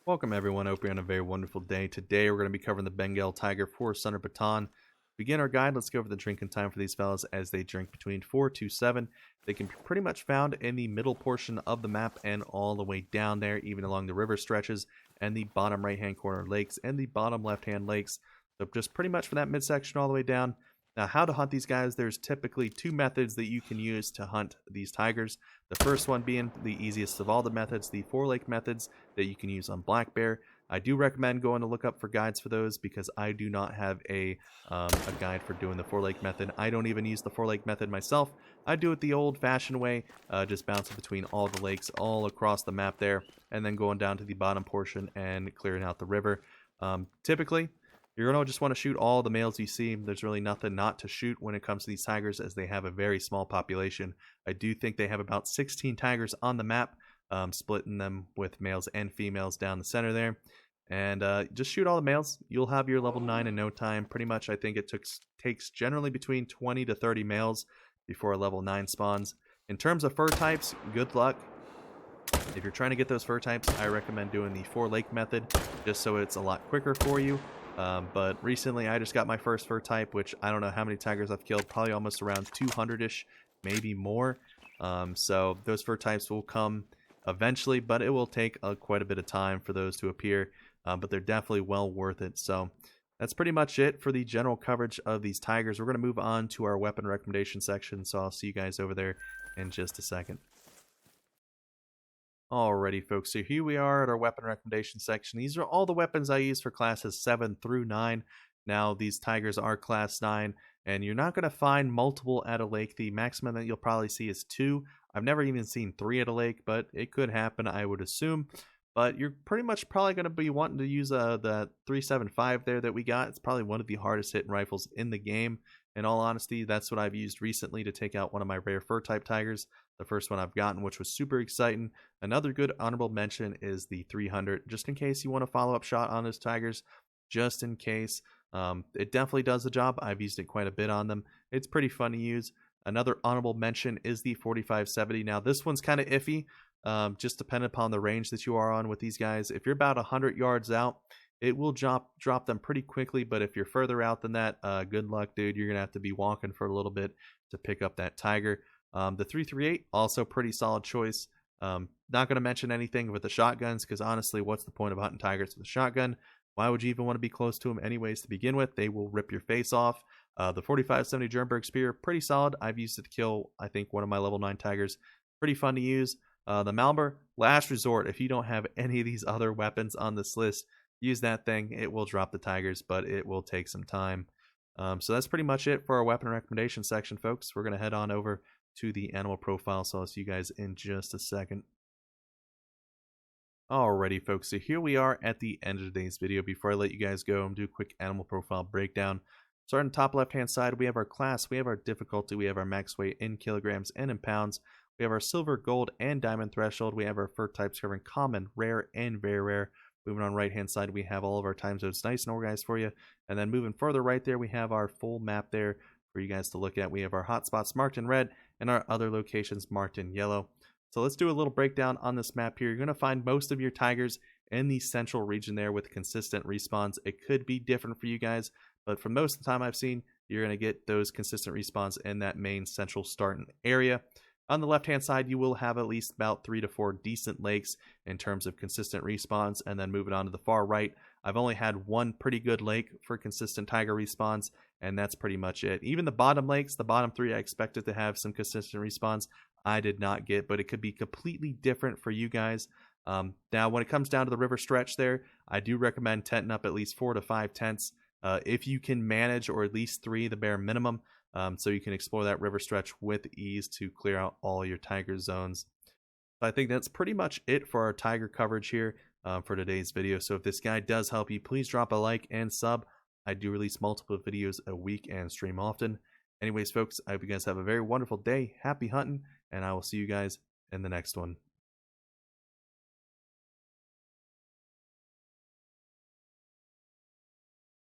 Welcome everyone, hope you're having a very wonderful day. Today we're going to be covering the Bengal tiger for Sundarpatan. Begin our guide, let's go over the drinking time for these fellas as they drink between 4 to 7. They can be pretty much found in the middle portion of the map and all the way down there, even along the river stretches and the bottom right hand corner lakes and the bottom left hand lakes. So just pretty much from that midsection all the way down. Now, how to hunt these guys, there's typically two methods that you can use to hunt these tigers. The first one being the easiest of all the methods, the four-lake methods that you can use on black bear. I do recommend going to look up for guides for those because I do not have a guide for doing the four-lake method. I don't even use the four-lake method myself. I do it the old-fashioned way, just bouncing between all the lakes all across the map there, and then going down to the bottom portion and clearing out the river. Typically, you're going to just want to shoot all the males you see. There's really nothing not to shoot when it comes to these tigers as they have a very small population. I do think they have about 16 tigers on the map, splitting them with males and females down the center there. And just shoot all the males. You'll have your level 9 in no time. Pretty much I think it takes generally between 20 to 30 males before a level 9 spawns. In terms of fur types, good luck. If you're trying to get those fur types, I recommend doing the four-lake method just so it's a lot quicker for you. But recently I just got my first fur type, which I don't know how many tigers I've killed, probably almost around 200-ish, maybe more. So those fur types will come eventually, but it will take quite a bit of time for those to appear, but they're definitely well worth it. So that's pretty much it for the general coverage of these tigers. We're going to move on to our weapon recommendation section, so I'll see you guys over there in just a second. Alrighty folks, so here we are at our weapon recommendation section. These are all the weapons I use for classes 7 through 9. Now these tigers are class 9 and you're not going to find multiple at a lake. The maximum that you'll probably see is 2. I've never even seen 3 at a lake, but it could happen, I would assume. But you're pretty much probably going to be wanting to use the 375 there that we got. It's probably one of the hardest hitting rifles in the game. In all honesty, that's what I've used recently to take out one of my rare fur type tigers. The first one I've gotten, which was super exciting. Another good honorable mention is the TheHunter, just in case you want a follow-up shot on those tigers, just in case. It definitely does the job. I've used it quite a bit on them. It's pretty fun to use. Another honorable mention is the 4570. Now, this one's kind of iffy, just depending upon the range that you are on with these guys. If you're about 100 yards out, it will drop them pretty quickly, but if you're further out than that, good luck, dude. You're going to have to be walking for a little bit to pick up that tiger. The 338, also pretty solid choice. Not going to mention anything with the shotguns, because honestly, what's the point of hunting tigers with a shotgun? Why would you even want to be close to them anyways to begin with? They will rip your face off. The 4570 Jernberg Spear, pretty solid. I've used it to kill, I think, one of my level 9 tigers. Pretty fun to use. The Malmber, last resort. If you don't have any of these other weapons on this list, use that thing. It will drop the tigers, but it will take some time. So that's pretty much it for our weapon recommendation section, folks. We're going to head on over to the animal profile, so I'll see you guys in just a second. Alrighty folks, so here we are at the end of today's video. Before I let you guys go, I'm going to do a quick animal profile breakdown. Starting top left hand side, we have our class, we have our difficulty, we have our max weight in kilograms and in pounds, we have our silver, gold, and diamond threshold, we have our fur types covering common, rare, and very rare. Moving on right hand side, we have all of our time zones nice and organized for you. And then moving further right there, we have our full map there for you guys to look at. We have our hotspots marked in red and our other locations marked in yellow. So let's do a little breakdown on this map here. You're going to find most of your tigers in the central region there with consistent respawns. It could be different for you guys, but for most of the time I've seen, you're going to get those consistent respawns in that main central starting area. On the left hand side, you will have at least about 3 to 4 decent lakes in terms of consistent respawns. And then moving on to the far right, I've only had one pretty good lake for consistent tiger respawns, and that's pretty much it. Even the bottom lakes, the bottom 3, I expected to have some consistent respawns. I did not get, but it could be completely different for you guys. Now, when it comes down to the river stretch there, I do recommend tenting up at least 4 to 5 tents if you can manage, or at least 3, the bare minimum. So you can explore that river stretch with ease to clear out all your tiger zones. So I think that's pretty much it for our tiger coverage here for today's video. So if this guide does help you, please drop a like and sub. I do release multiple videos a week and stream often. Anyways, folks, I hope you guys have a very wonderful day. Happy hunting, and I will see you guys in the next one.